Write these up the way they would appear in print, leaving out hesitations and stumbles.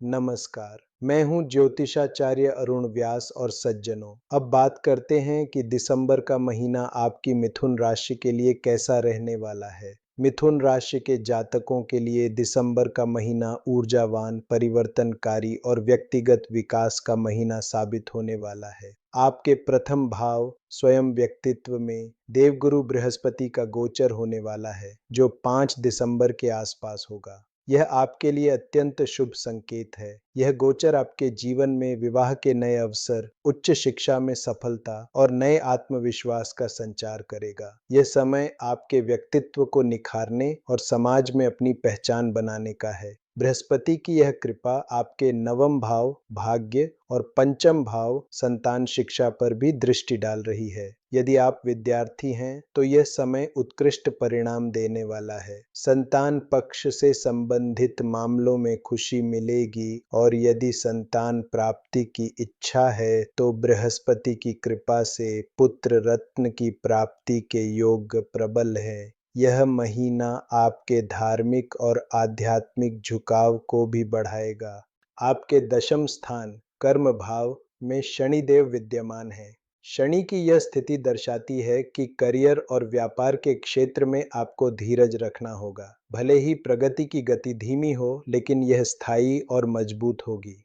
नमस्कार। मैं हूँ ज्योतिषाचार्य अरुण व्यास और सज्जनों। अब बात करते हैं कि दिसंबर का महीना आपकी मिथुन राशि के लिए कैसा रहने वाला है। मिथुन राशि के जातकों के लिए दिसंबर का महीना ऊर्जावान, परिवर्तनकारी और व्यक्तिगत विकास का महीना साबित होने वाला है। आपके प्रथम भाव स्वयं व्यक्तित्व में देवगुरु बृहस्पति का गोचर होने वाला है, जो 5 दिसंबर के आसपास होगा। यह आपके लिए अत्यंत शुभ संकेत है। यह गोचर आपके जीवन में विवाह के नए अवसर, उच्च शिक्षा में सफलता और नए आत्मविश्वास का संचार करेगा। यह समय आपके व्यक्तित्व को निखारने और समाज में अपनी पहचान बनाने का है। बृहस्पति की यह कृपा आपके नवम भाव भाग्य और पंचम भाव संतान शिक्षा पर भी दृष्टि डाल रही है। यदि आप विद्यार्थी हैं तो यह समय उत्कृष्ट परिणाम देने वाला है। संतान पक्ष से संबंधित मामलों में खुशी मिलेगी और यदि संतान प्राप्ति की इच्छा है तो बृहस्पति की कृपा से पुत्र रत्न की प्राप्ति के योग प्रबल है। यह महीना आपके धार्मिक और आध्यात्मिक झुकाव को भी बढ़ाएगा। आपके दशम स्थान कर्म भाव में शनिदेव विद्यमान है। शनि की यह स्थिति दर्शाती है कि करियर और व्यापार के क्षेत्र में आपको धीरज रखना होगा। भले ही प्रगति की गति धीमी हो, लेकिन यह स्थायी और मजबूत होगी।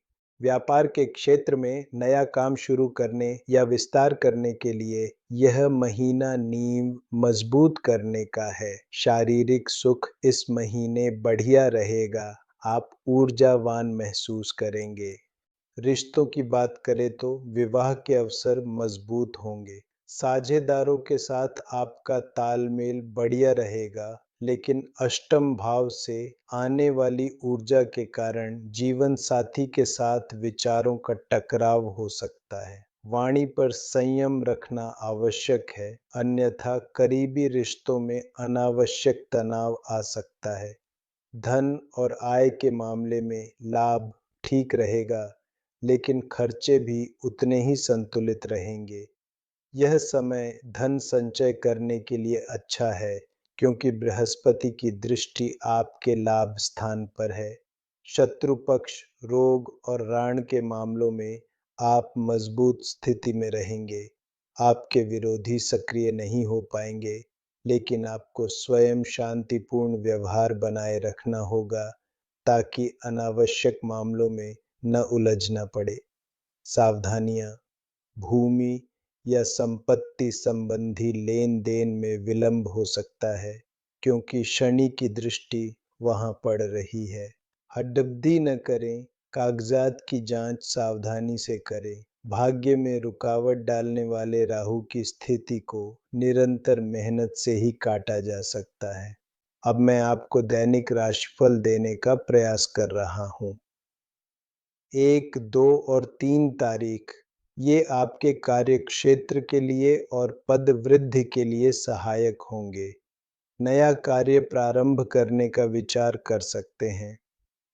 व्यापार के क्षेत्र में नया काम शुरू करने या विस्तार करने के लिए यह महीना नींव मजबूत करने का है। शारीरिक सुख इस महीने बढ़िया रहेगा। आप ऊर्जावान महसूस करेंगे। रिश्तों की बात करें तो विवाह के अवसर मजबूत होंगे। साझेदारों के साथ आपका तालमेल बढ़िया रहेगा, लेकिन अष्टम भाव से आने वाली ऊर्जा के कारण जीवन साथी के साथ विचारों का टकराव हो सकता है। वाणी पर संयम रखना आवश्यक है, अन्यथा करीबी रिश्तों में अनावश्यक तनाव आ सकता है। धन और आय के मामले में लाभ ठीक रहेगा, लेकिन खर्चे भी उतने ही संतुलित रहेंगे। यह समय धन संचय करने के लिए अच्छा है, क्योंकि बृहस्पति की दृष्टि आपके लाभ स्थान पर है। शत्रु पक्ष, रोग और ऋण के मामलों में आप मजबूत स्थिति में रहेंगे। आपके विरोधी सक्रिय नहीं हो पाएंगे, लेकिन आपको स्वयं शांतिपूर्ण व्यवहार बनाए रखना होगा, ताकि अनावश्यक मामलों में न उलझना पड़े। सावधानियां, भूमि या संपत्ति संबंधी लेन देन में विलंब हो सकता है, क्योंकि शनि की दृष्टि वहां पड़ रही है। हड्डबड्डी न करें, कागजात की जांच सावधानी से करें। भाग्य में रुकावट डालने वाले राहु की स्थिति को निरंतर मेहनत से ही काटा जा सकता है। अब मैं आपको दैनिक राशिफल देने का प्रयास कर रहा हूं। 1, 2 और 3 तारीख ये आपके कार्यक्षेत्र के लिए और पद वृद्धि के लिए सहायक होंगे। नया कार्य प्रारंभ करने का विचार कर सकते हैं।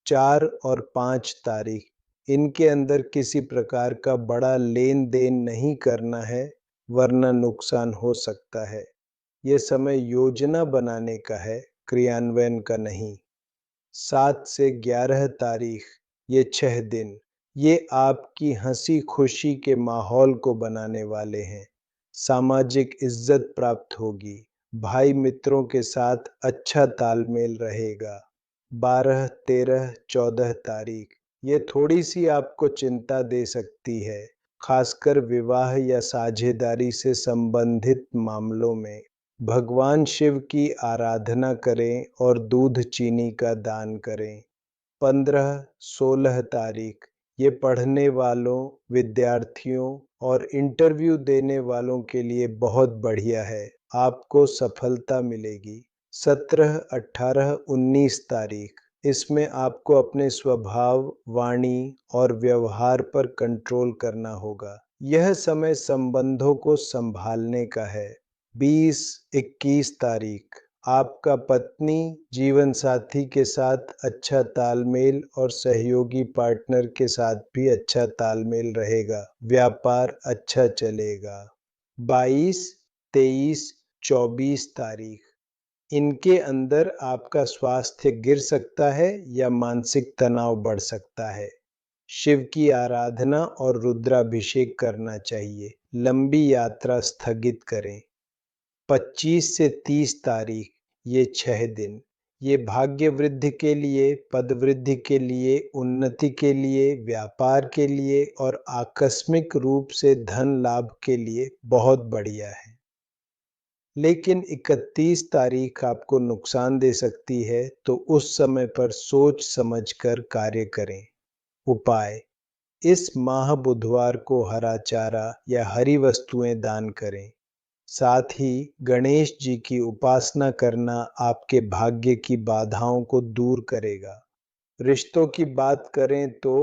4 और 5 तारीख इनके अंदर किसी प्रकार का बड़ा लेन देन नहीं करना है, वरना नुकसान हो सकता है। ये समय योजना बनाने का है, क्रियान्वयन का नहीं। 7 से 11 तारीख ये 6 दिन ये आपकी हंसी खुशी के माहौल को बनाने वाले हैं। सामाजिक इज्जत प्राप्त होगी। भाई मित्रों के साथ अच्छा तालमेल रहेगा। 12, 13, 14 तारीख ये थोड़ी सी आपको चिंता दे सकती है, खासकर विवाह या साझेदारी से संबंधित मामलों में। भगवान शिव की आराधना करें और दूध चीनी का दान करें। 15, 16 तारीख ये पढ़ने वालों, विद्यार्थियों और इंटरव्यू देने वालों के लिए बहुत बढ़िया है। आपको सफलता मिलेगी। 17, 18, 19 तारीख इसमें आपको अपने स्वभाव, वाणी और व्यवहार पर कंट्रोल करना होगा। यह समय संबंधों को संभालने का है। 20, 21 तारीख आपका पत्नी जीवन साथी के साथ अच्छा तालमेल और सहयोगी पार्टनर के साथ भी अच्छा तालमेल रहेगा। व्यापार अच्छा चलेगा। 22, 23, 24 तारीख इनके अंदर आपका स्वास्थ्य गिर सकता है या मानसिक तनाव बढ़ सकता है। शिव की आराधना और रुद्राभिषेक करना चाहिए। लंबी यात्रा स्थगित करें। 25 से 30 तारीख, ये 6 दिन, ये भाग्य वृद्धि के लिए, पद वृद्धि के लिए, उन्नति के लिए, व्यापार के लिए और आकस्मिक रूप से धन लाभ के लिए बहुत बढ़िया है। लेकिन 31 तारीख आपको नुकसान दे सकती है, तो उस समय पर सोच समझकर कार्य करें। उपाय: इस माह बुधवार को हरा चारा या हरी वस्तुएं दान करें। साथ ही गणेश जी की उपासना करना आपके भाग्य की बाधाओं को दूर करेगा। रिश्तों की बात करें तो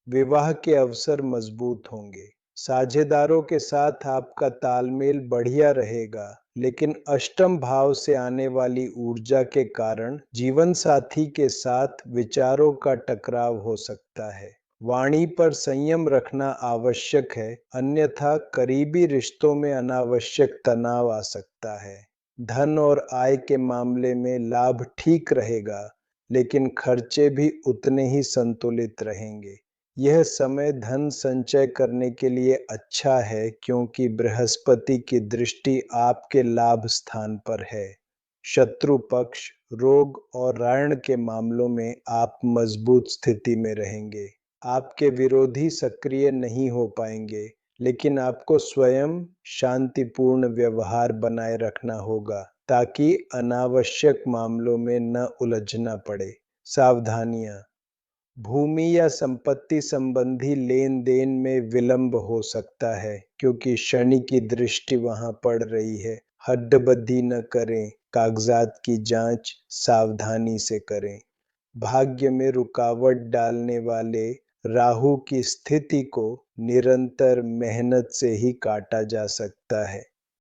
विवाह के अवसर मजबूत होंगे। साझेदारों के साथ आपका तालमेल बढ़िया रहेगा, लेकिन अष्टम भाव से आने वाली ऊर्जा के कारण जीवन साथी के साथ विचारों का टकराव हो सकता है। वाणी पर संयम रखना आवश्यक है, अन्यथा करीबी रिश्तों में अनावश्यक तनाव आ सकता है। धन और आय के मामले में लाभ ठीक रहेगा, लेकिन खर्चे भी उतने ही संतुलित रहेंगे। यह समय धन संचय करने के लिए अच्छा है, क्योंकि बृहस्पति की दृष्टि आपके लाभ स्थान पर है। शत्रु पक्ष, रोग और ऋण के मामलों में आप मजबूत स्थिति में रहेंगे। आपके विरोधी सक्रिय नहीं हो पाएंगे, लेकिन आपको स्वयं शांतिपूर्ण व्यवहार बनाए रखना होगा, ताकि अनावश्यक मामलों में न उलझना पड़े। सावधानियां: भूमि या संपत्ति संबंधी लेन देन में विलंब हो सकता है, क्योंकि शनि की दृष्टि वहां पड़ रही है। हड्डबद्धी न करें। कागजात की जांच सावधानी से करें। भाग्य में रुकावट डालने वाले राहु की स्थिति को निरंतर मेहनत से ही काटा जा सकता है।